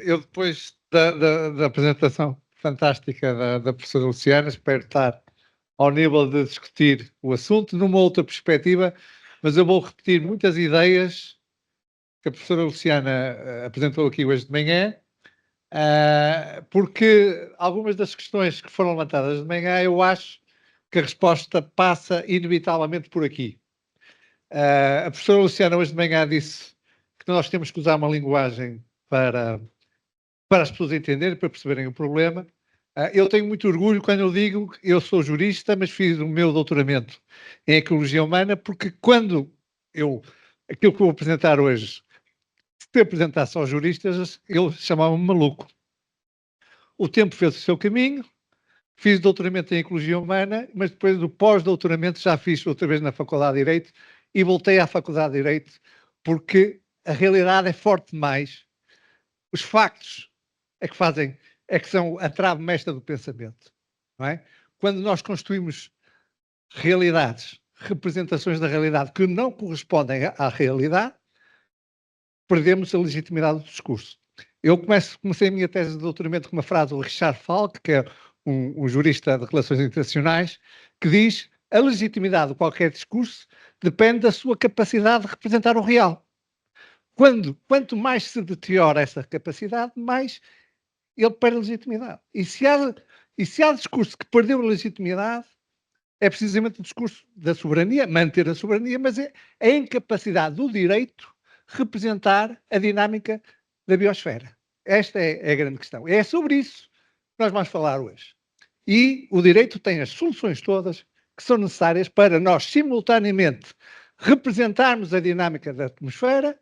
eu depois da apresentação fantástica da professora Luciana, espero estar ao nível de discutir o assunto numa outra perspectiva, mas eu vou repetir muitas ideias que a professora Luciana apresentou aqui hoje de manhã, porque algumas das questões que foram levantadas de manhã, eu acho que a resposta passa inevitavelmente por aqui. A professora Luciana hoje de manhã disse que nós temos que usar uma linguagem para as pessoas entenderem, para perceberem o problema. Eu tenho muito orgulho quando eu digo que eu sou jurista, mas fiz o meu doutoramento em Ecologia Humana, porque quando aquilo que eu vou apresentar hoje, se apresentasse aos juristas, eles chamavam-me maluco. O tempo fez o seu caminho, fiz doutoramento em Ecologia Humana, mas depois do pós-doutoramento já fiz outra vez na Faculdade de Direito e voltei à Faculdade de Direito porque a realidade é forte demais. Os factos é que são a trave mestra do pensamento, não é? Quando nós construímos realidades, representações da realidade que não correspondem à realidade, perdemos a legitimidade do discurso. Eu comecei a minha tese de doutoramento com uma frase do Richard Falk, que é um jurista de relações internacionais, que diz: a legitimidade de qualquer discurso depende da sua capacidade de representar o real. Quanto mais se deteriora essa capacidade, mais ele perde a legitimidade. E se há discurso que perdeu a legitimidade, é precisamente o discurso da soberania, manter a soberania, mas é a incapacidade do direito representar a dinâmica da biosfera. Esta é a grande questão. É sobre isso que nós vamos falar hoje. E o direito tem as soluções todas que são necessárias para nós, simultaneamente, representarmos a dinâmica da atmosfera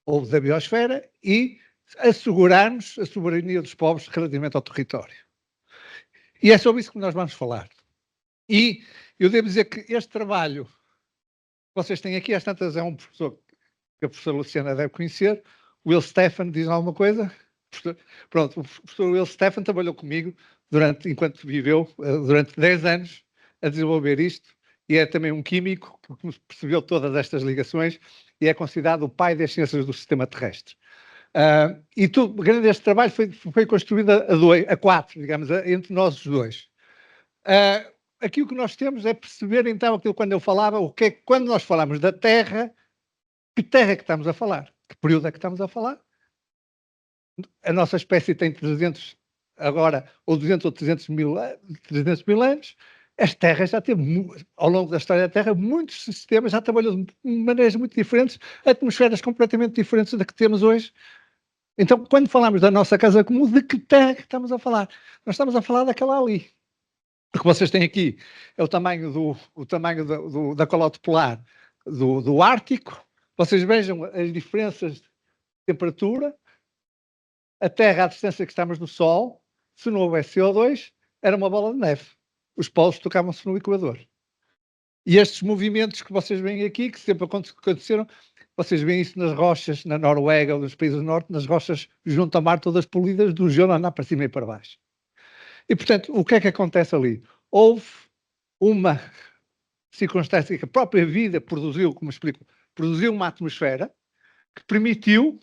ou da biosfera e assegurarmos a soberania dos povos relativamente ao território. E é sobre isso que nós vamos falar. E eu devo dizer que este trabalho que vocês têm aqui, às tantas, é um professor que a professora Luciana deve conhecer, Will Stephan, diz alguma coisa? Pronto, o professor Will Stephan trabalhou comigo enquanto viveu, durante 10 anos, a desenvolver isto, e é também um químico que percebeu todas estas ligações e é considerado o pai das ciências do sistema terrestre. E grande deste trabalho foi construído a quatro, digamos, entre nós os dois. Aqui o que nós temos é perceber, então, aquilo quando eu falava, quando nós falamos da Terra, que Terra é que estamos a falar? Que período é que estamos a falar? A nossa espécie tem 300 agora, ou 200 ou 300 mil anos. As terras já teve, ao longo da história da Terra, muitos sistemas, já trabalhou de maneiras muito diferentes, atmosferas completamente diferentes da que temos hoje. Então, quando falamos da nossa casa comum, de que terra que estamos a falar? Nós estamos a falar daquela ali. O que vocês têm aqui é o tamanho da calote polar do Ártico. Vocês vejam as diferenças de temperatura. A Terra, à distância que estamos do Sol, se não houvesse CO2, era uma bola de neve. Os polos tocavam-se no Equador. E estes movimentos que vocês veem aqui, que sempre aconteceram, vocês veem isso nas rochas, na Noruega ou nos países do Norte, nas rochas junto ao mar, todas polidas, do gelo andar para cima e para baixo. E, portanto, o que é que acontece ali? Houve uma circunstância que a própria vida produziu, como explico, produziu uma atmosfera que permitiu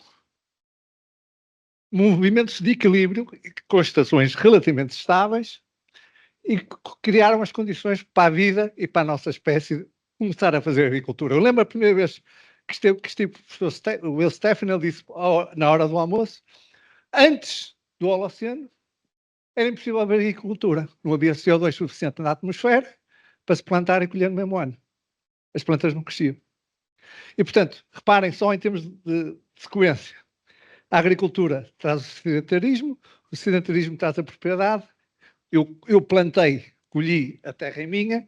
movimentos de equilíbrio com estações relativamente estáveis e criaram as condições para a vida e para a nossa espécie começar a fazer agricultura. Eu lembro a primeira vez que estive o professor Will Stephan, ele disse na hora do almoço, antes do Holoceno, era impossível haver agricultura. Não havia CO2 suficiente na atmosfera para se plantar e colher no mesmo ano. As plantas não cresciam. E, portanto, reparem só em termos de sequência. A agricultura traz o sedentarismo traz a propriedade, eu plantei, colhi, a terra é minha,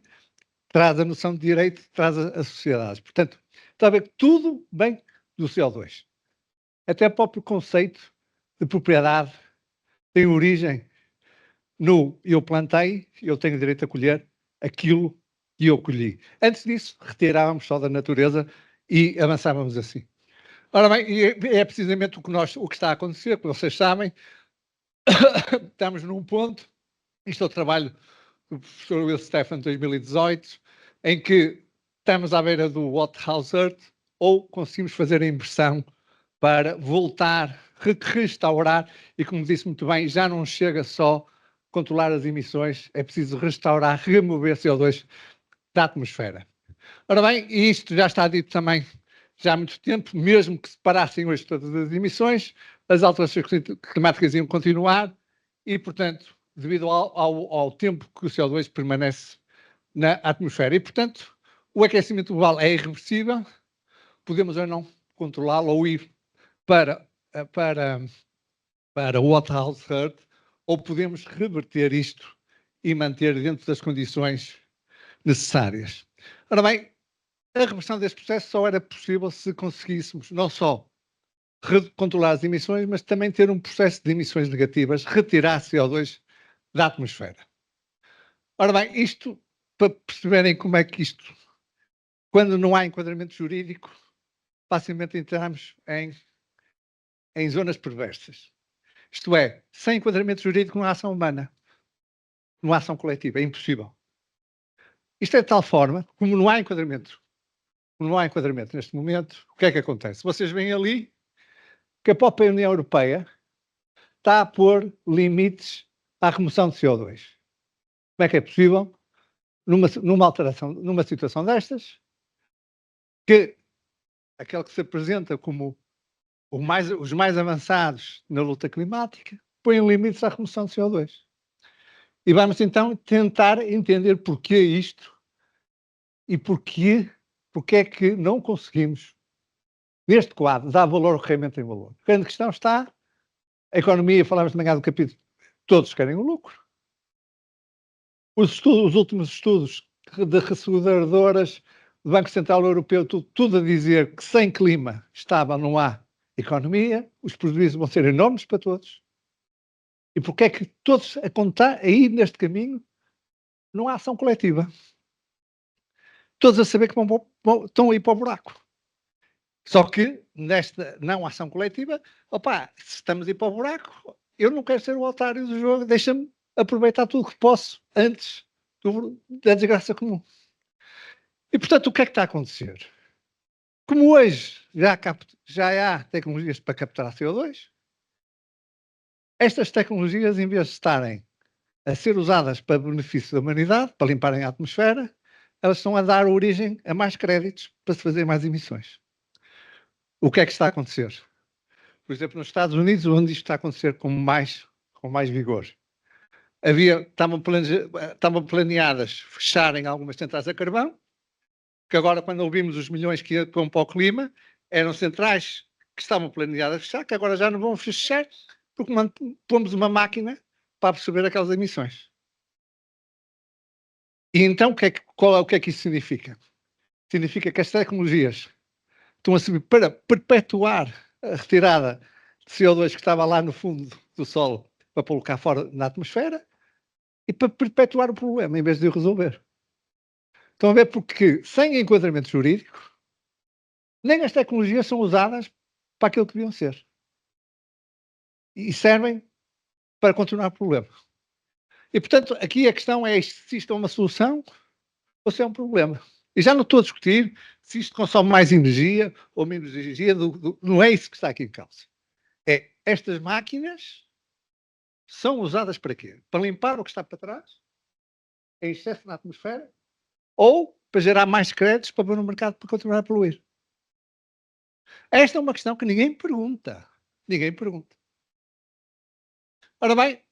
traz a noção de direito, traz a sociedade. Portanto, está a ver que tudo vem do CO2. Até o próprio conceito de propriedade tem origem no eu plantei, eu tenho direito a colher aquilo que eu colhi. Antes disso, retirávamos só da natureza e avançávamos assim. Ora bem, é precisamente o que está a acontecer, que vocês sabem, estamos num ponto, isto é o trabalho do professor Will Stephan de 2018, em que estamos à beira do What House Earth, ou conseguimos fazer a inversão para voltar restaurar e, como disse muito bem, já não chega só controlar as emissões, é preciso restaurar, remover CO2 da atmosfera. Ora bem, e isto já está dito também já há muito tempo, mesmo que se parassem hoje todas as emissões, as alterações climáticas iam continuar e, portanto, devido ao tempo que o CO2 permanece na atmosfera. E, portanto, o aquecimento global é irreversível, podemos ou não controlá-lo ou ir para, para o Waterhouse Herd, ou podemos reverter isto e manter dentro das condições necessárias. Ora bem, a reversão deste processo só era possível se conseguíssemos não só controlar as emissões, mas também ter um processo de emissões negativas, retirar CO2 da atmosfera. Ora bem, isto, para perceberem como é que isto, quando não há enquadramento jurídico, facilmente entramos em zonas perversas. Isto é, sem enquadramento jurídico não há ação humana, não há ação coletiva, é impossível. Isto é de tal forma, como não há enquadramento neste momento, o que é que acontece? Vocês veem ali que a própria União Europeia está a pôr limites à remoção de CO2. Como é que é possível, numa alteração, numa situação destas, que aquele que se apresenta como os mais avançados na luta climática põem limites à remoção de CO2? E vamos então tentar entender porquê isto e porque é que não conseguimos, neste quadro, dar valor ao que realmente tem valor. A grande questão está, a economia, falámos de manhã do capítulo, todos querem o lucro. Os últimos estudos de resseguradoras, do Banco Central Europeu, tudo a dizer que sem clima estável não há economia, os prejuízos vão ser enormes para todos. E porque é que todos a contar, a ir neste caminho, não há ação coletiva? Todos a saber que estão a ir para o buraco. Só que nesta não ação coletiva, se estamos a ir para o buraco, eu não quero ser o otário do jogo, deixa-me aproveitar tudo o que posso antes da desgraça comum. E portanto, o que é que está a acontecer? Como hoje já há tecnologias para capturar CO2, estas tecnologias, em vez de estarem a ser usadas para benefício da humanidade, para limparem a atmosfera, elas estão a dar origem a mais créditos para se fazer mais emissões. O que é que está a acontecer? Por exemplo, nos Estados Unidos, onde isto está a acontecer com mais vigor. Estavam planeadas fecharem algumas centrais a carvão, que agora, quando ouvimos os milhões que iam para o clima, eram centrais que estavam planeadas a fechar, que agora já não vão fechar, porque pomos uma máquina para absorver aquelas emissões. E então, o que é que isso significa? Significa que as tecnologias estão a servir para perpetuar a retirada de CO2 que estava lá no fundo do solo para colocar fora na atmosfera e para perpetuar o problema, em vez de o resolver. Estão a ver porque, sem enquadramento jurídico, nem as tecnologias são usadas para aquilo que deviam ser. E servem para continuar o problema. E, portanto, aqui a questão é se isto é uma solução ou se é um problema. E já não estou a discutir se isto consome mais energia ou menos energia, não é isso que está aqui em causa. É, estas máquinas são usadas para quê? Para limpar o que está para trás, em excesso na atmosfera, ou para gerar mais créditos para pôr no mercado para continuar a poluir? Esta é uma questão que ninguém pergunta. Ninguém pergunta. Ora bem,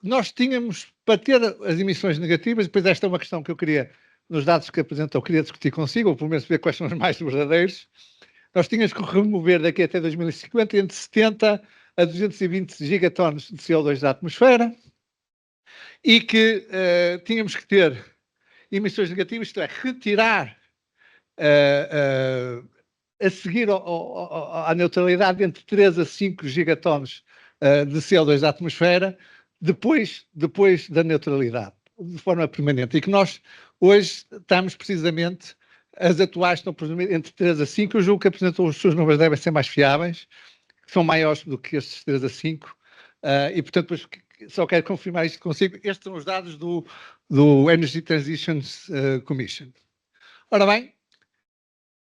nós tínhamos, para ter as emissões negativas, depois esta é uma questão que eu queria, nos dados que apresentou, queria discutir consigo, ou pelo menos ver quais são os mais verdadeiros. Nós tínhamos que remover daqui até 2050 entre 70 a 220 gigatons de CO2 da atmosfera e que tínhamos que ter emissões negativas, isto é, retirar a seguir à neutralidade entre 3 a 5 gigatons de CO2 da atmosfera depois da neutralidade, de forma permanente. E que nós hoje estamos precisamente, as atuais estão entre 3 a 5, eu julgo que apresentam os seus números devem ser mais fiáveis, que são maiores do que estes 3 a 5, e portanto depois só quero confirmar isto consigo. Estes são os dados do Energy Transition Commission. Ora bem,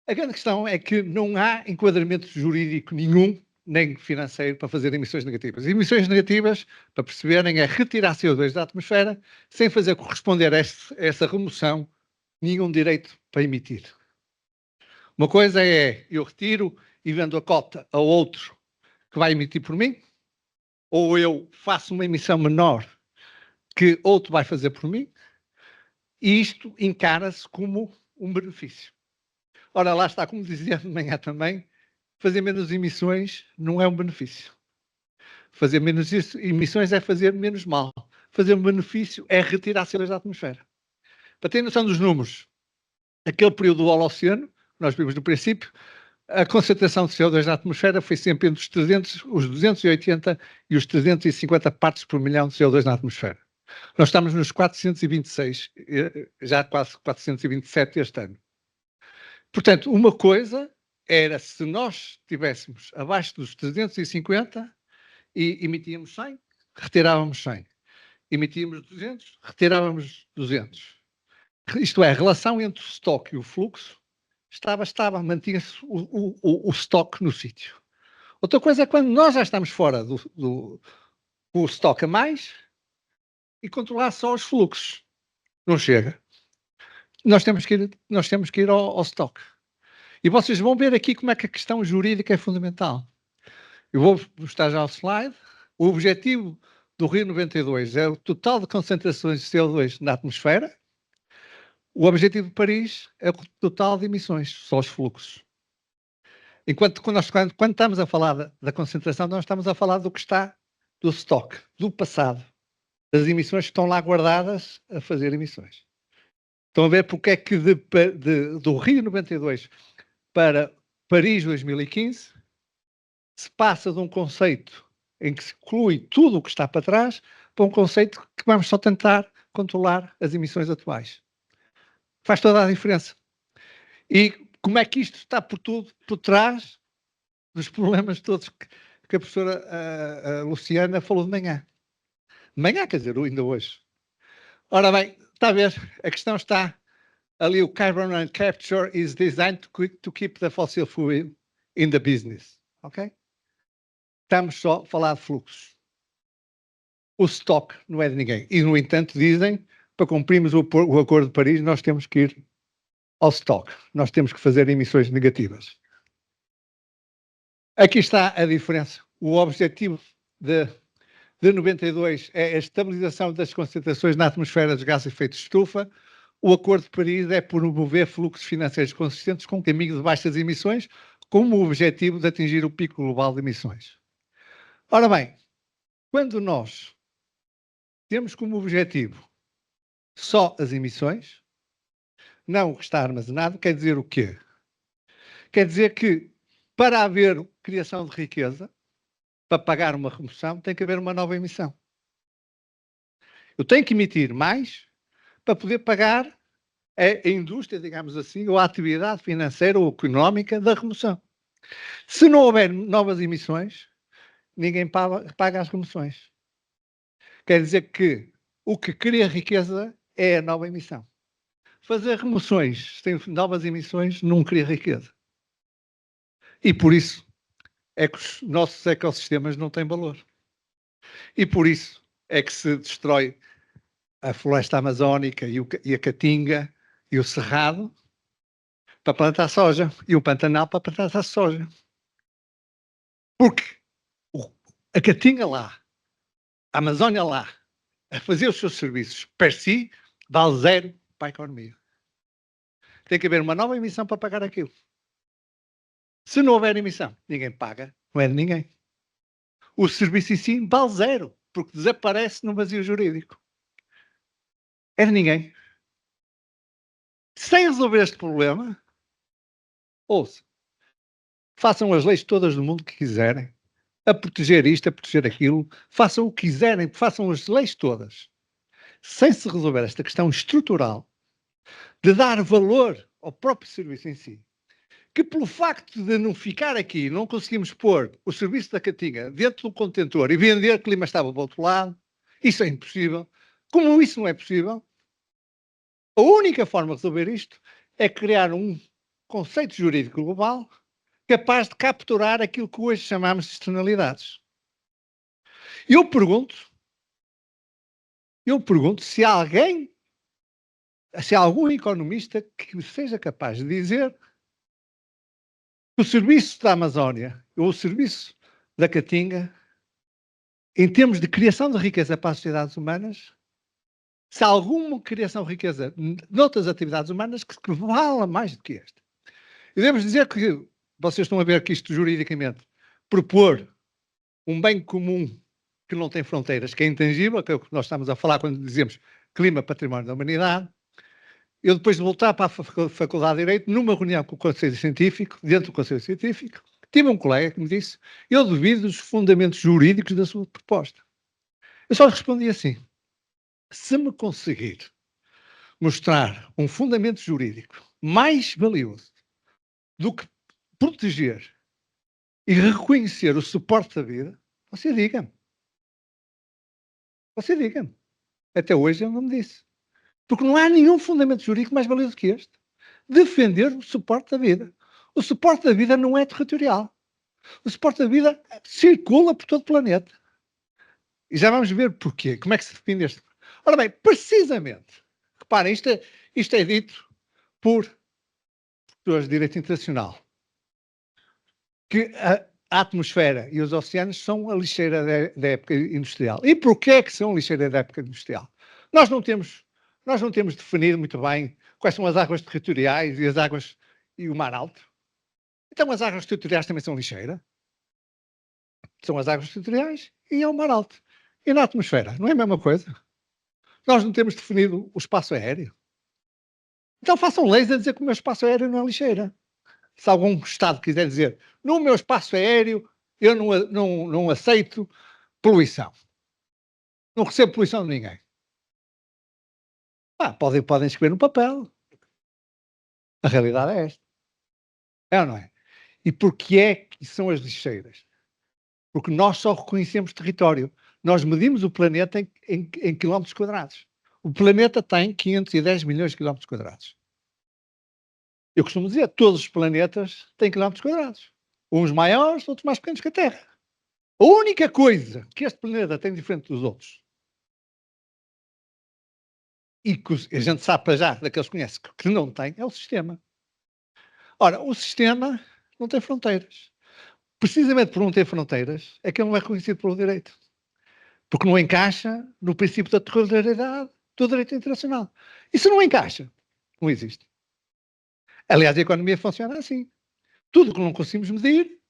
a grande questão é que não há enquadramento jurídico nenhum nem financeiro para fazer emissões negativas. Emissões negativas, para perceberem, é retirar CO2 da atmosfera sem fazer corresponder a essa remoção nenhum direito para emitir. Uma coisa é eu retiro e vendo a cota a outro que vai emitir por mim, ou eu faço uma emissão menor que outro vai fazer por mim, e isto encara-se como um benefício. Ora, lá está, como dizia de manhã também, fazer menos emissões não é um benefício. Fazer menos emissões é fazer menos mal. Fazer um benefício é retirar CO2 da atmosfera. Para ter noção dos números, aquele período do Holoceno, nós vimos no princípio, a concentração de CO2 na atmosfera foi sempre entre os 280 e os 350 partes por milhão de CO2 na atmosfera. Nós estamos nos 426, já quase 427 este ano. Portanto, uma coisa era se nós estivéssemos abaixo dos 350 e emitíamos 100, retirávamos 100. Emitíamos 200, retirávamos 200. Isto é, a relação entre o estoque e o fluxo estava, mantinha-se o estoque no sítio. Outra coisa é quando nós já estamos fora do estoque a mais e controlar só os fluxos. Não chega. Nós temos que ir ao estoque. E vocês vão ver aqui como é que a questão jurídica é fundamental. Eu vou mostrar já o slide. O objetivo do Rio 92 é o total de concentrações de CO2 na atmosfera. O objetivo de Paris é o total de emissões, só os fluxos. Enquanto quando estamos a falar da concentração, nós estamos a falar do que está do estoque, do passado, das emissões que estão lá guardadas a fazer emissões. Estão a ver porque é que do Rio 92 para Paris 2015 se passa de um conceito em que se inclui tudo o que está para trás para um conceito que vamos só tentar controlar as emissões atuais. Faz toda a diferença. E como é que isto está por trás dos problemas todos que a professora a Luciana falou de manhã. De manhã, quer dizer, ainda hoje. Ora bem, está a ver, a questão está ali, o carbon capture is designed to keep the fossil fuel in the business, ok? Estamos só a falar de fluxos. O stock não é de ninguém. E, no entanto, dizem, para cumprirmos o Acordo de Paris, nós temos que ir ao stock. Nós temos que fazer emissões negativas. Aqui está a diferença. O objetivo de 92 é a estabilização das concentrações na atmosfera dos gases de efeito de estufa. O Acordo de Paris é promover fluxos financeiros consistentes com um caminho de baixas emissões, com o objetivo de atingir o pico global de emissões. Ora bem, quando nós temos como objetivo só as emissões, não o que está armazenado, quer dizer o quê? Quer dizer que para haver criação de riqueza, para pagar uma remoção, tem que haver uma nova emissão. Eu tenho que emitir mais para poder pagar a indústria, digamos assim, ou a atividade financeira ou económica da remoção. Se não houver novas emissões, ninguém paga as remoções. Quer dizer que o que cria riqueza é a nova emissão. Fazer remoções sem novas emissões não cria riqueza. E por isso é que os nossos ecossistemas não têm valor. E por isso é que se destrói a floresta amazónica e a caatinga e o cerrado para plantar soja e o Pantanal para plantar soja. Porque a caatinga lá, a Amazónia lá, a fazer os seus serviços per si, vale zero para a economia. Tem que haver uma nova emissão para pagar aquilo. Se não houver emissão, ninguém paga, não é de ninguém. O serviço em si vale zero, porque desaparece no vazio jurídico. É de ninguém. Sem resolver este problema, ouça, façam as leis todas do mundo que quiserem, a proteger isto, a proteger aquilo, façam o que quiserem, façam as leis todas. Sem se resolver esta questão estrutural de dar valor ao próprio serviço em si, que pelo facto de não ficar aqui, não conseguimos pôr o serviço da Caatinga dentro do contentor e vender que Lima estava do outro lado, isso é impossível. Como isso não é possível, a única forma de resolver isto é criar um conceito jurídico global capaz de capturar aquilo que hoje chamamos de externalidades. Eu pergunto se há algum economista que seja capaz de dizer que o serviço da Amazónia ou o serviço da Caatinga, em termos de criação de riqueza para as sociedades humanas, se há alguma criação de riqueza noutras atividades humanas que vala mais do que esta. E devemos dizer que, vocês estão a ver que isto juridicamente, propor um bem comum que não tem fronteiras, que é intangível, que é o que nós estamos a falar quando dizemos clima, património da humanidade. Eu, depois de voltar para a Faculdade de Direito, numa reunião com o Conselho Científico, dentro do Conselho Científico, tive um colega que me disse: eu duvido dos fundamentos jurídicos da sua proposta. Eu só respondi assim: se me conseguir mostrar um fundamento jurídico mais valioso do que proteger e reconhecer o suporte da vida, você diga-me. Você diga-me. Até hoje ele não me disse. Porque não há nenhum fundamento jurídico mais valioso que este. Defender o suporte da vida. O suporte da vida não é territorial. O suporte da vida circula por todo o planeta. E já vamos ver porquê. Como é que se define este. Ora bem, precisamente, reparem, isto é dito por pessoas de direito internacional, que a atmosfera e os oceanos são a lixeira da época industrial. E porquê é que são a lixeira da época industrial? Nós não temos definido muito bem quais são as águas territoriais e as águas e o mar alto. Então as águas territoriais também são lixeira. São as águas territoriais e é o mar alto. E na atmosfera, não é a mesma coisa? Nós não temos definido o espaço aéreo. Então façam leis a dizer que o meu espaço aéreo não é lixeira. Se algum Estado quiser dizer, no meu espaço aéreo eu não aceito poluição. Não recebo poluição de ninguém. Podem escrever no papel. A realidade é esta. É ou não é? E porquê é que são as lixeiras? Porque nós só reconhecemos território. Nós medimos o planeta em quilómetros quadrados. O planeta tem 510 milhões de quilómetros quadrados. Eu costumo dizer, todos os planetas têm quilómetros quadrados. Uns maiores, outros mais pequenos que a Terra. A única coisa que este planeta tem diferente dos outros, e que a gente sabe para já, daqueles que conhece, que não tem, é o sistema. Ora, o sistema não tem fronteiras. Precisamente por não ter fronteiras, é que ele não é reconhecido pelo direito. Porque não encaixa no princípio da territorialidade do direito internacional. E se não encaixa, não existe. Aliás, a economia funciona assim. Tudo que não conseguimos medir,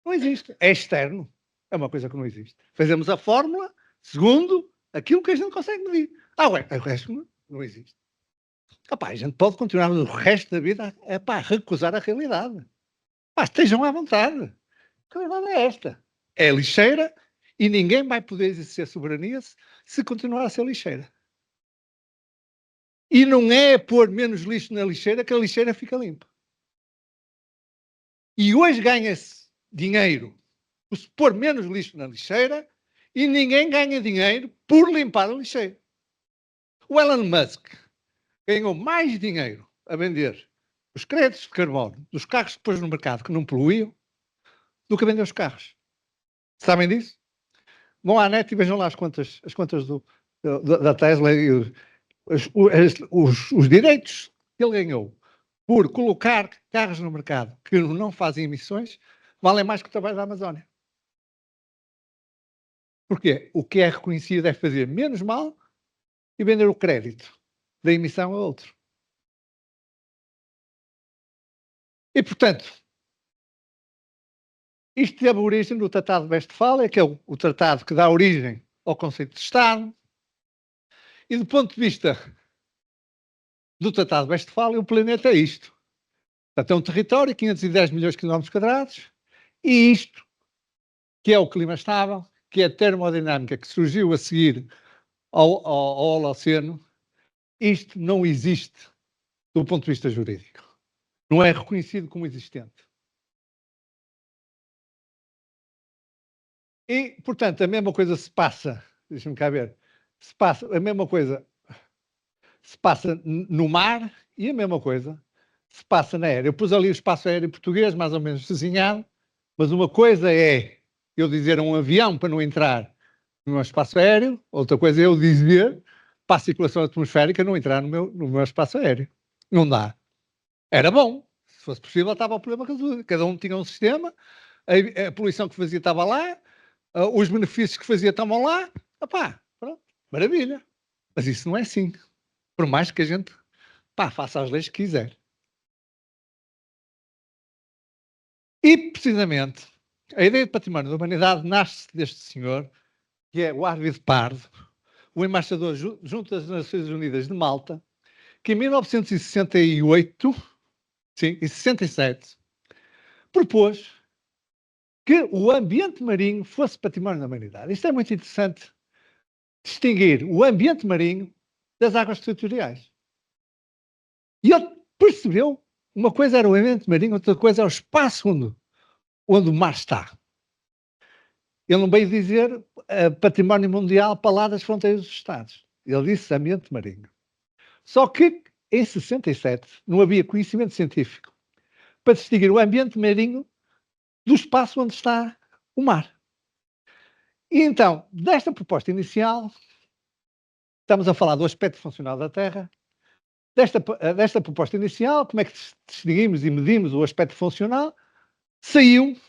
não existe. É externo. É uma coisa que não existe. Fazemos a fórmula segundo aquilo que a gente consegue medir. Ué, o resto não existe. A gente pode continuar o resto da vida a recusar a realidade. Estejam à vontade. A realidade é esta. É lixeira e ninguém vai poder exercer soberania se continuar a ser lixeira. E não é pôr menos lixo na lixeira que a lixeira fica limpa. E hoje ganha-se dinheiro por se pôr menos lixo na lixeira e ninguém ganha dinheiro por limpar a lixeira. O Elon Musk ganhou mais dinheiro a vender os créditos de carbono dos carros que pôs no mercado que não poluíam do que a vender os carros. Sabem disso? Vão à net e vejam lá as contas da Tesla e os direitos que ele ganhou por colocar carros no mercado que não fazem emissões valem mais que o trabalho da Amazónia. Porquê? O que é reconhecido é fazer menos mal e vender o crédito da emissão a outro. E, portanto, isto teve origem no Tratado de Westfália, que é o tratado que dá origem ao conceito de Estado. E do ponto de vista do Tratado de Westfália, o planeta é isto. Portanto, é um território, 510 milhões de quilómetros quadrados, e isto, que é o clima estável, que é a termodinâmica que surgiu a seguir ao Holoceno, isto não existe do ponto de vista jurídico. Não é reconhecido como existente. E, portanto, a mesma coisa se passa, deixa-me cá ver, a mesma coisa se passa no mar e a mesma coisa se passa na aérea. Eu pus ali o espaço aéreo português, mais ou menos desenhado, mas uma coisa é eu dizer a um avião para não entrar no meu espaço aéreo, outra coisa é eu dizer para a circulação atmosférica não entrar no meu espaço aéreo. Não dá. Era bom. Se fosse possível, estava o problema resolvido. Cada um tinha um sistema, a poluição que fazia estava lá, os benefícios que fazia estavam lá. Epá, pronto, maravilha. Mas isso não é assim. Por mais que a gente faça as leis que quiser. E, precisamente, a ideia de património da humanidade nasce deste senhor, que é o Arvid Pardo, o embaixador junto das Nações Unidas de Malta, que em 1968, sim, e 67, propôs que o ambiente marinho fosse património da humanidade. Isto é muito interessante, distinguir o ambiente marinho das águas territoriais. E ele percebeu, uma coisa era o ambiente marinho, outra coisa era o espaço onde o mar está. Ele não veio dizer património mundial para lá das fronteiras dos Estados. Ele disse ambiente marinho. Só que, em 67, não havia conhecimento científico para distinguir o ambiente marinho do espaço onde está o mar. E então, desta proposta inicial, estamos a falar do aspecto funcional da Terra, desta proposta inicial, como é que distinguimos e medimos o aspecto funcional, saiu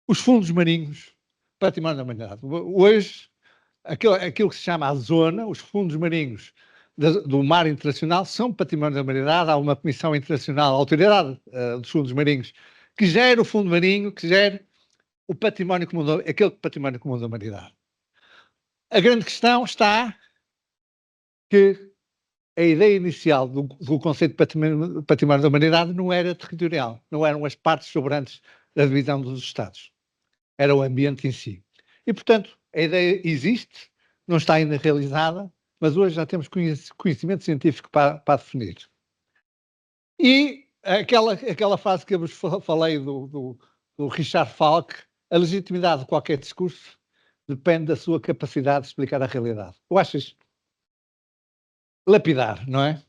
os fundos marinhos, património da humanidade. Hoje, aquilo que se chama a zona, os fundos marinhos do mar internacional são património da humanidade. Há uma comissão internacional, a autoridade dos fundos marinhos, que gera o fundo marinho, que gera o património comum, aquele património comum da humanidade. A grande questão está que a ideia inicial do conceito de património da humanidade não era territorial, não eram as partes sobrantes da divisão dos Estados, era o ambiente em si. E, portanto, a ideia existe, não está ainda realizada, mas hoje já temos conhecimento científico para definir. E aquela frase que eu vos falei do Richard Falk, a legitimidade de qualquer discurso depende da sua capacidade de explicar a realidade. Eu acho isto lapidar, não é?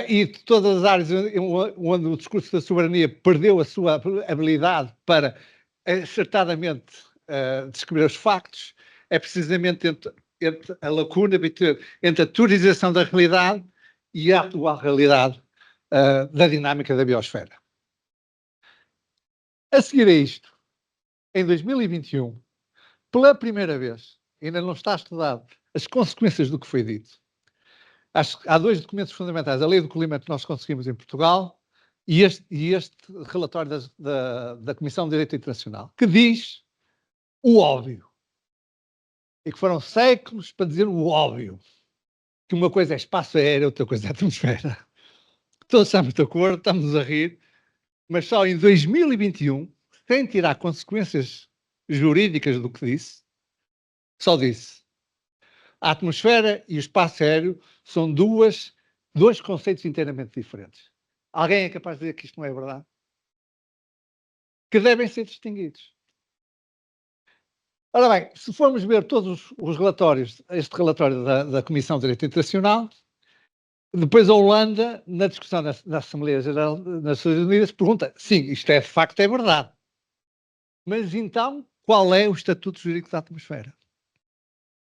E de todas as áreas onde o discurso da soberania perdeu a sua habilidade para acertadamente descobrir os factos, é precisamente entre a lacuna entre a teorização da realidade e a atual realidade da dinâmica da biosfera. A seguir a isto, em 2021, pela primeira vez, ainda não está estudado as consequências do que foi dito. Há dois documentos fundamentais, a Lei do Clima que nós conseguimos em Portugal e este relatório da Comissão de Direito Internacional, que diz o óbvio. E que foram séculos para dizer o óbvio. Que uma coisa é espaço aéreo, outra coisa é atmosfera. Todos estamos de acordo, estamos a rir, mas só em 2021, sem tirar consequências jurídicas do que disse, só disse a atmosfera e o espaço aéreo são dois conceitos inteiramente diferentes. Alguém é capaz de dizer que isto não é verdade? Que devem ser distinguidos. Ora bem, se formos ver todos os relatórios, este relatório da Comissão de Direito Internacional, depois a Holanda, na discussão da Assembleia Geral das Nações Unidas, pergunta, sim, isto é de facto é verdade. Mas então, qual é o estatuto jurídico da atmosfera?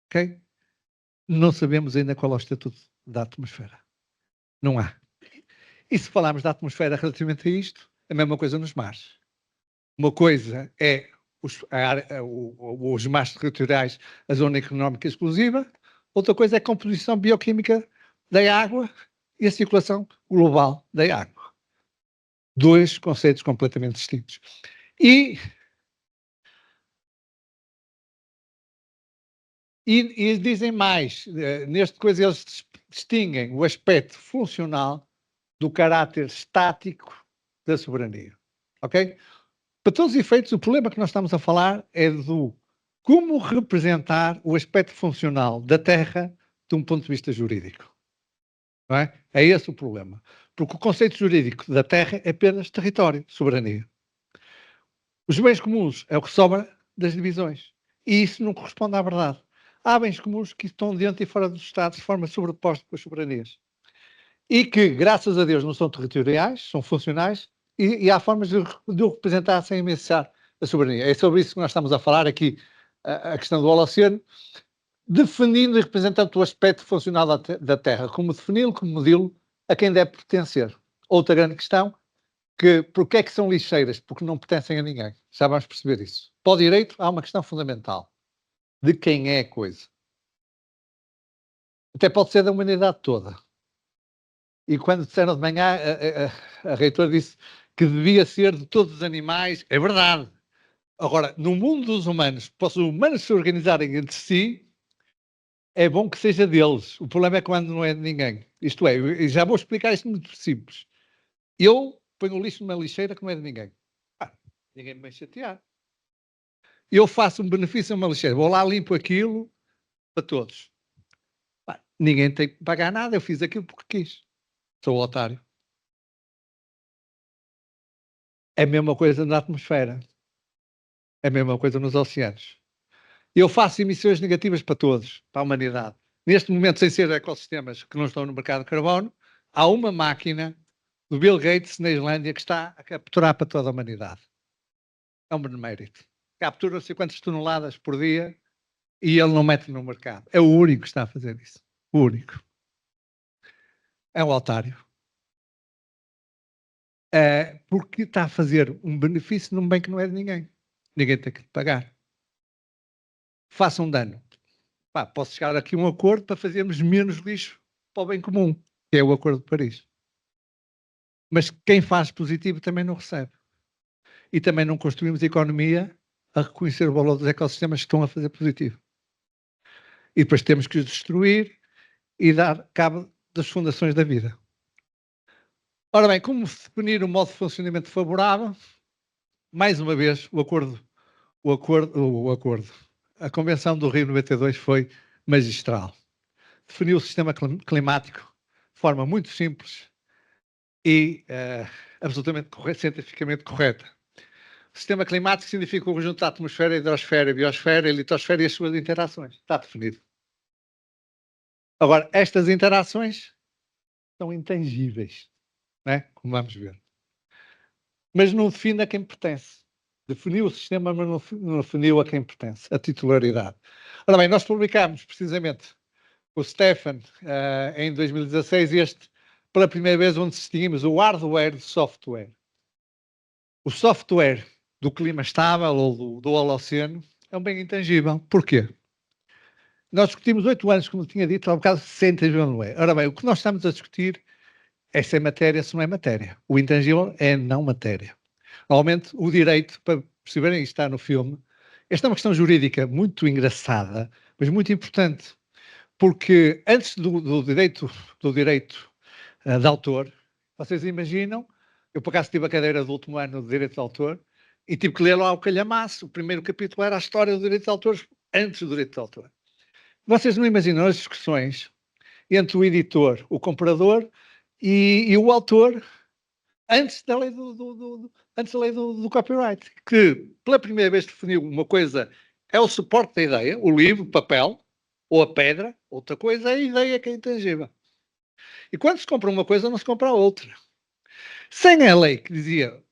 Ok? Não sabemos ainda qual é o estatuto da atmosfera. Não há. E se falarmos da atmosfera relativamente a isto, a mesma coisa nos mares. Uma coisa é os mares territoriais, a zona económica exclusiva, outra coisa é a composição bioquímica da água e a circulação global da água. Dois conceitos completamente distintos. E dizem mais, neste coisa eles distinguem o aspecto funcional do caráter estático da soberania. Ok? Para todos os efeitos, o problema que nós estamos a falar é do como representar o aspecto funcional da Terra de um ponto de vista jurídico. Não é? É esse o problema. Porque o conceito jurídico da Terra é apenas território, soberania. Os bens comuns é o que sobra das divisões. E isso não corresponde à verdade. Há bens comuns que estão dentro e fora dos Estados de forma sobreposta com as soberanias. e que, graças a Deus, não são territoriais, são funcionais, e há formas de o representar sem ameaçar a soberania. É sobre isso que nós estamos a falar aqui, a questão do Holoceno, definindo e representando o aspecto funcional da Terra, como defini-lo, como medi-lo, a quem deve pertencer. Outra grande questão, que porque é que são lixeiras? Porque não pertencem a ninguém. Já vamos perceber isso. Para o direito, há uma questão fundamental, de quem é a coisa. Até pode ser da humanidade toda. E quando disseram de manhã, a reitora disse que devia ser de todos os animais, é verdade. Agora, no mundo dos humanos, para os humanos se organizarem entre si, é bom que seja deles. O problema é quando não é de ninguém. Isto é, eu já vou explicar isto muito simples. Eu ponho o lixo numa lixeira que não é de ninguém. Ah, ninguém me vai chatear. Eu faço um benefício a uma lixeira, vou lá, limpo aquilo para todos. Pá, ninguém tem que pagar nada, eu fiz aquilo porque quis. Sou otário. É a mesma coisa na atmosfera, é a mesma coisa nos oceanos. Eu faço emissões negativas para todos, para a humanidade. Neste momento, sem ser ecossistemas que não estão no mercado de carbono, há uma máquina do Bill Gates na Islândia que está a capturar para toda a humanidade. É um benemérito. Captura não sei quantas toneladas por dia e ele não mete no mercado. É o único que está a fazer isso. O único. É um otário. É porque está a fazer um benefício num bem que não é de ninguém. Ninguém tem que pagar. Faça um dano. Pá, posso chegar aqui a um acordo para fazermos menos lixo para o bem comum, que é o Acordo de Paris. Mas quem faz positivo também não recebe. E também não construímos economia a reconhecer o valor dos ecossistemas que estão a fazer positivo. E depois temos que os destruir e dar cabo das fundações da vida. Ora bem, como definir um modo de funcionamento favorável? Mais uma vez, a Convenção do Rio 92 foi magistral. Definiu o sistema climático de forma muito simples e absolutamente cientificamente correta. O sistema climático significa o conjunto da atmosfera, hidrosfera, biosfera, litosfera e as suas interações. Está definido. Agora, estas interações são intangíveis, né? Como vamos ver. Mas não define a quem pertence. Definiu o sistema, mas não definiu a quem pertence, a titularidade. Ora bem, nós publicámos precisamente o Stefan em 2016 este, pela primeira vez, onde distinguimos o hardware do software. O software do clima estável ou do Holoceno é um bem intangível. Porquê? Nós discutimos 8 anos, como tinha dito, há um bocado, se é intangível ou não é. Ora bem, o que nós estamos a discutir é se é matéria, se não é matéria. O intangível é não matéria. Normalmente, o direito, para perceberem, isto está no filme, esta é uma questão jurídica muito engraçada, mas muito importante, porque antes do direito de autor, vocês imaginam, eu por acaso tive a cadeira do último ano de direito de autor, e tive que ler lá o calhamaço, o primeiro capítulo era a história do direito de autor, antes do direito de autor. Vocês não imaginam as discussões entre o editor, o comprador e o autor antes da lei antes da lei do copyright, que pela primeira vez definiu uma coisa é o suporte da ideia, o livro, o papel, ou a pedra, outra coisa é a ideia que é intangível. E quando se compra uma coisa, não se compra a outra. Sem a lei que dizia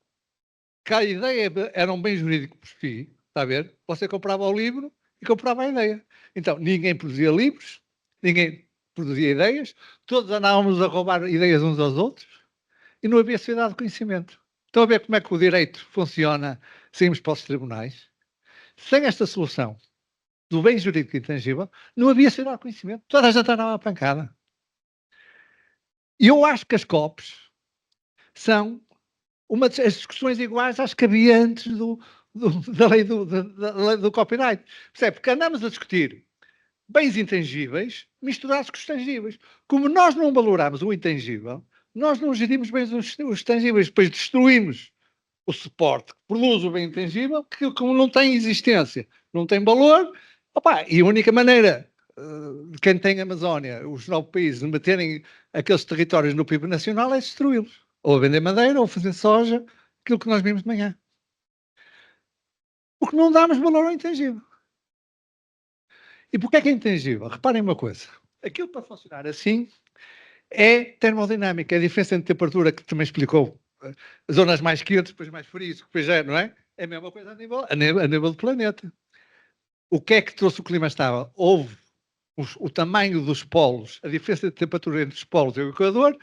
que a ideia era um bem jurídico por si, está a ver? Você comprava o livro e comprava a ideia. Então, ninguém produzia livros, ninguém produzia ideias, todos andávamos a roubar ideias uns aos outros e não havia sociedade de conhecimento. Estão a ver como é que o direito funciona sem irmos para os tribunais? Sem esta solução do bem jurídico intangível, não havia sociedade de conhecimento. Toda a gente andava à pancada. E eu acho que as COPs são as discussões iguais às que havia antes da lei do copyright. Percebe? Porque andamos a discutir bens intangíveis misturados com os tangíveis. Como nós não valoramos o intangível, nós não gerimos bem os tangíveis, depois destruímos o suporte que produz o bem intangível, que como não tem existência, não tem valor, opa, e a única maneira de quem tem a Amazónia, os 9 países, de meterem aqueles territórios no PIB nacional é destruí-los. Ou a vender madeira, ou fazer soja, aquilo que nós vimos de manhã. Porque não damos valor ao intangível. E porquê é que é intangível? Reparem uma coisa. Aquilo para funcionar assim é termodinâmica, é a diferença entre temperatura que também explicou, zonas mais quentes, depois mais frias, depois é, não é? É a mesma coisa a nível do planeta. O que é que trouxe o clima estável? Houve o tamanho dos polos, a diferença de temperatura entre os polos e o Equador,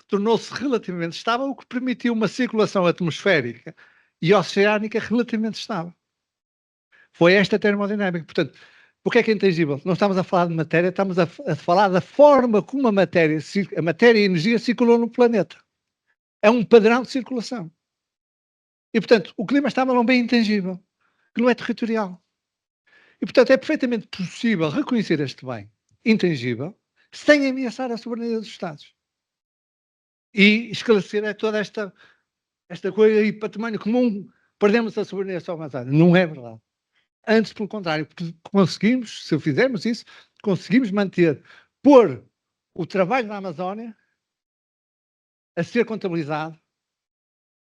tornou-se relativamente estável, o que permitiu uma circulação atmosférica e oceânica relativamente estável. Foi esta termodinâmica. Portanto, porque é que é intangível? Não estamos a falar de matéria, estamos a falar da forma como a matéria e a energia circulou no planeta. É um padrão de circulação. E, portanto, o clima estável é um bem intangível, que não é territorial. E, portanto, é perfeitamente possível reconhecer este bem intangível sem ameaçar a soberania dos Estados. E esclarecer toda esta coisa e património comum, perdemos a soberania sobre a matéria. Não é verdade. Antes, pelo contrário, porque conseguimos, se fizermos isso, conseguimos pôr o trabalho na Amazónia a ser contabilizado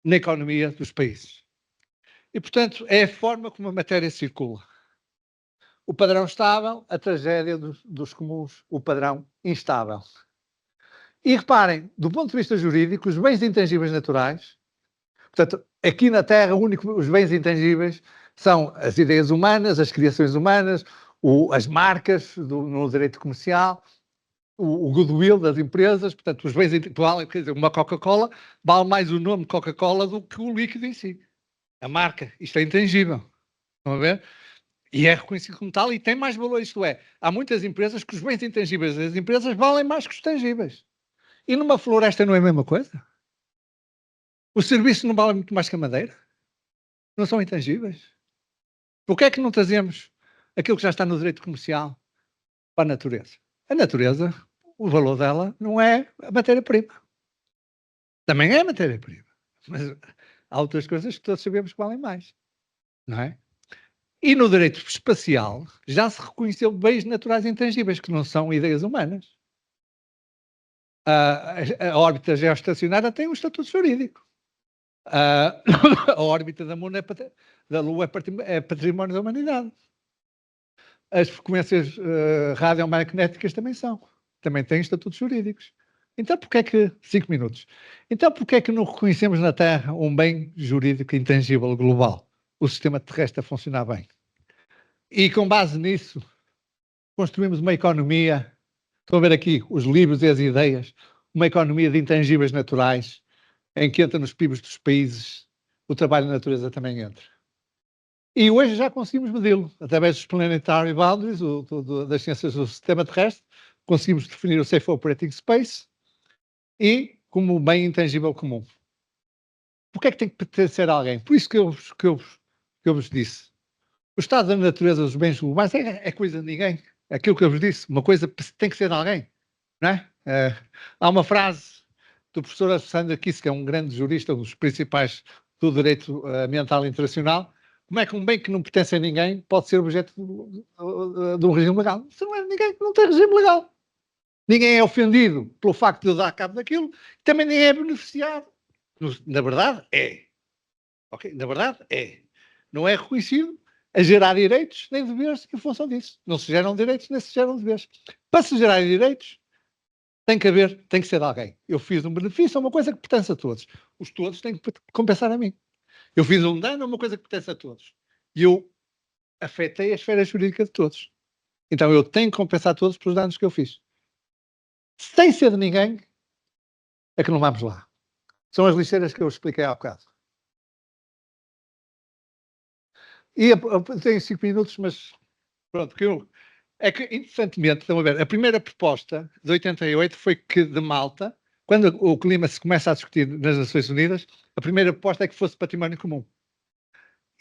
na economia dos países. E, portanto, é a forma como a matéria circula. O padrão estável, a tragédia dos comuns, o padrão instável. E reparem, do ponto de vista jurídico, os bens intangíveis naturais, portanto, aqui na Terra, os bens intangíveis são as ideias humanas, as criações humanas, as marcas no direito comercial, o goodwill das empresas, portanto, os bens valem, quer dizer, uma Coca-Cola vale mais o nome Coca-Cola do que o líquido em si. A marca, isto é intangível. Estão a ver? E é reconhecido como tal e tem mais valor, isto é, há muitas empresas que os bens intangíveis das empresas valem mais que os tangíveis. E numa floresta não é a mesma coisa? O serviço não vale muito mais que a madeira? Não são intangíveis? Porquê é que não trazemos aquilo que já está no direito comercial para a natureza? A natureza, o valor dela não é a matéria-prima. Também é a matéria-prima, mas há outras coisas que todos sabemos que valem mais, não é? E no direito espacial já se reconheceu bens naturais intangíveis, que não são ideias humanas. A órbita geoestacionária tem um estatuto jurídico. A a órbita da Lua é património da humanidade. As frequências radiomagnéticas também são. Também têm estatutos jurídicos. Então porquê é que 5 minutos. Então porquê é que não reconhecemos na Terra um bem jurídico intangível global? O sistema terrestre a funcionar bem. E com base nisso, construímos uma economia, estão a ver aqui os livros e as ideias, uma economia de intangíveis naturais, em que entra nos PIBs dos países, o trabalho na natureza também entra. E hoje já conseguimos medi-lo, através dos Planetary Boundaries, das ciências do sistema terrestre, conseguimos definir o Safe Operating Space e como bem intangível comum. Porquê é que tem que pertencer a alguém? Por isso que eu vos disse. O estado da natureza dos bens globais é coisa de ninguém. É aquilo que eu vos disse, uma coisa tem que ser de alguém, não é? Há uma frase do professor Alexandre Kiss, que é um grande jurista, um dos principais do direito ambiental internacional. Como é que um bem que não pertence a ninguém pode ser objeto de um regime legal? Se não é de ninguém, não tem regime legal. Ninguém é ofendido pelo facto de eu dar cabo daquilo, também nem é beneficiado. Na verdade, é. Ok? Na verdade, é. Não é reconhecido a gerar direitos nem deveres em função disso. Não se geram direitos nem se geram deveres. Para se gerar direitos, tem que ser de alguém. Eu fiz um benefício a uma coisa que pertence a todos. Os todos têm que compensar a mim. Eu fiz um dano a uma coisa que pertence a todos. E eu afetei a esfera jurídica de todos. Então eu tenho que compensar todos pelos danos que eu fiz. Sem ser de ninguém, é que não vamos lá. São as lixeiras que eu expliquei há bocado. E eu tenho 5 minutos, mas pronto, é que, interessantemente, estão a ver, a primeira proposta de 88 foi que de Malta, quando o clima se começa a discutir nas Nações Unidas, a primeira proposta é que fosse património comum.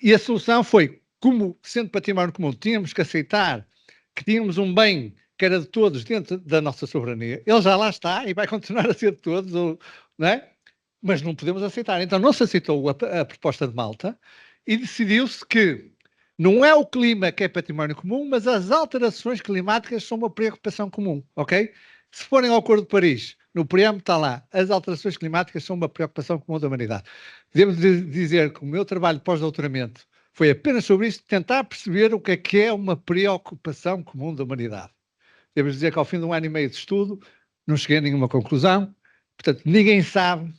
E a solução foi, como sendo património comum, tínhamos que aceitar que tínhamos um bem que era de todos dentro da nossa soberania. Ele já lá está e vai continuar a ser de todos, não é? Mas não podemos aceitar. Então não se aceitou a proposta de Malta e decidiu-se que não é o clima que é património comum, mas as alterações climáticas são uma preocupação comum, ok? Se forem ao Acordo de Paris, no preâmbulo está lá, as alterações climáticas são uma preocupação comum da humanidade. Devo dizer que o meu trabalho de pós-doutoramento foi apenas sobre isto, tentar perceber o que é uma preocupação comum da humanidade. Devo dizer que ao fim de 1 ano e meio de estudo, não cheguei a nenhuma conclusão. Portanto, ninguém sabe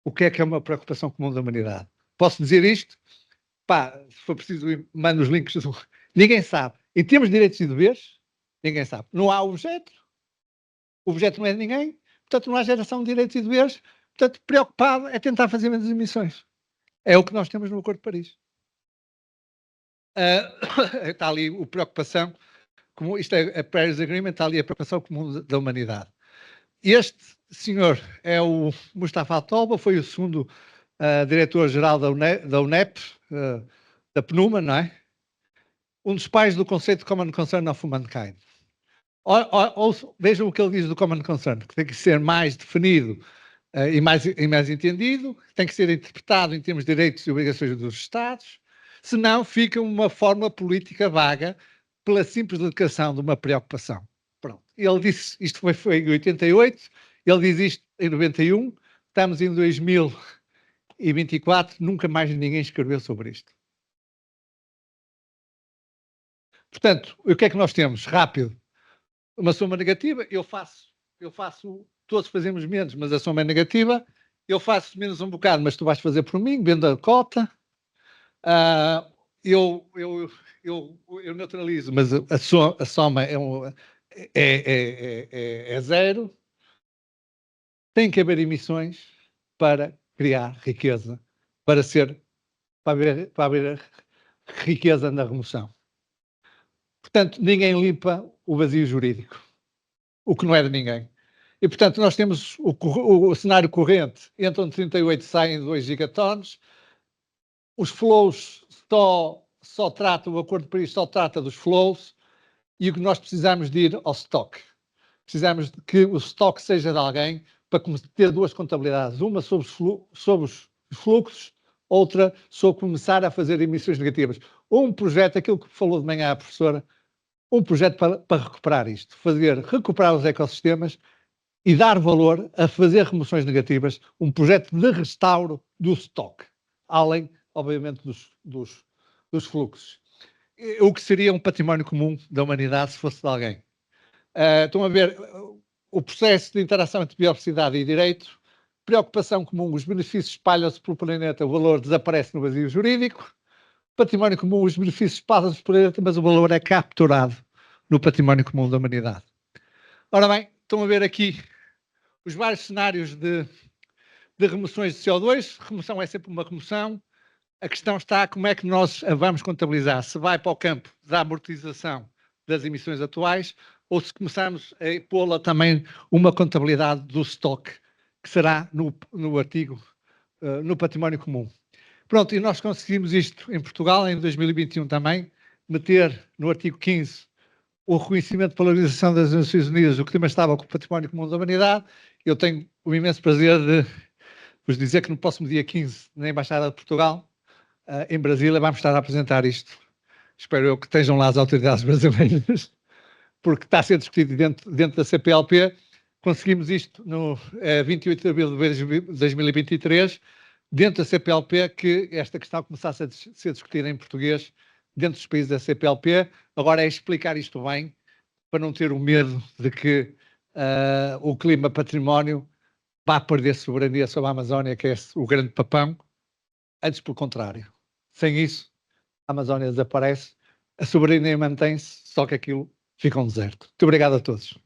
o que é uma preocupação comum da humanidade. Posso dizer isto? Pá, se for preciso, mando os links. Ninguém sabe. Em termos de direitos e deveres, ninguém sabe. Não há objeto. O objeto não é de ninguém. Portanto, não há geração de direitos e deveres. Portanto, preocupado é tentar fazer menos emissões. É o que nós temos no Acordo de Paris. Está ali a preocupação, como isto é a Paris Agreement, está ali a preocupação comum da humanidade. Este senhor é o Mustafa Al-Toba, foi o segundo diretor-geral da UNEP, da PNUMA, não é? Um dos pais do conceito de Common Concern of Humankind. Vejam o que ele diz do Common Concern, que tem que ser mais definido e mais entendido, tem que ser interpretado em termos de direitos e obrigações dos Estados, senão fica uma fórmula política vaga pela simples declaração de uma preocupação. Pronto. Ele disse, isto foi em 88, ele diz isto em 91, estamos em 2024, nunca mais ninguém escreveu sobre isto. Portanto, o que é que nós temos? Rápido, uma soma negativa, eu faço, todos fazemos menos, mas a soma é negativa, eu faço menos um bocado, mas tu vais fazer por mim, vendo a cota, eu neutralizo, mas a soma é zero. Tem que haver emissões para criar riqueza, para haver riqueza na remoção. Portanto, ninguém limpa o vazio jurídico, o que não é de ninguém. E, portanto, nós temos o cenário corrente, entram 38, saem 2 gigatons, os flows só tratam, o Acordo de Paris só trata dos flows, e o que nós precisamos de ir ao stock. Precisamos de que o stock seja de alguém para ter duas contabilidades, uma sobre os fluxos, outra sobre começar a fazer emissões negativas. Um projeto, aquilo que falou de manhã a professora, um projeto para recuperar isto, recuperar os ecossistemas e dar valor a fazer remoções negativas, um projeto de restauro do stock, além, obviamente, dos fluxos. O que seria um património comum da humanidade se fosse de alguém. Estão a ver o processo de interação entre biodiversidade e direito, preocupação comum, os benefícios espalham-se pelo planeta, o valor desaparece no vazio jurídico, património comum, os benefícios espalham-se pelo planeta, mas o valor é capturado no património comum da humanidade. Ora bem, estão a ver aqui os vários cenários de remoções de CO2, remoção é sempre uma remoção, a questão está como é que nós a vamos contabilizar, se vai para o campo da amortização das emissões atuais ou se começarmos a pô-la também uma contabilidade do stock, que será no artigo, no património comum. Pronto, e nós conseguimos isto em Portugal, em 2021 também, meter no artigo 15 o reconhecimento de valorização das Nações Unidas, o que também estava com o património comum da humanidade. Eu tenho o imenso prazer de vos dizer que no próximo dia 15, na Embaixada de Portugal, em Brasília, vamos estar a apresentar isto. Espero eu que estejam lá as autoridades brasileiras, porque está a ser discutido dentro da CPLP. Conseguimos isto no 28 de abril de 2023, dentro da CPLP, que esta questão começasse a ser discutida em português dentro dos países da CPLP. Agora é explicar isto bem, para não ter o medo de que o clima património vá perder soberania sobre a Amazónia, que é o grande papão. Antes, pelo contrário. Sem isso, a Amazónia desaparece, a soberania mantém-se, só que aquilo fica um deserto. Muito obrigado a todos.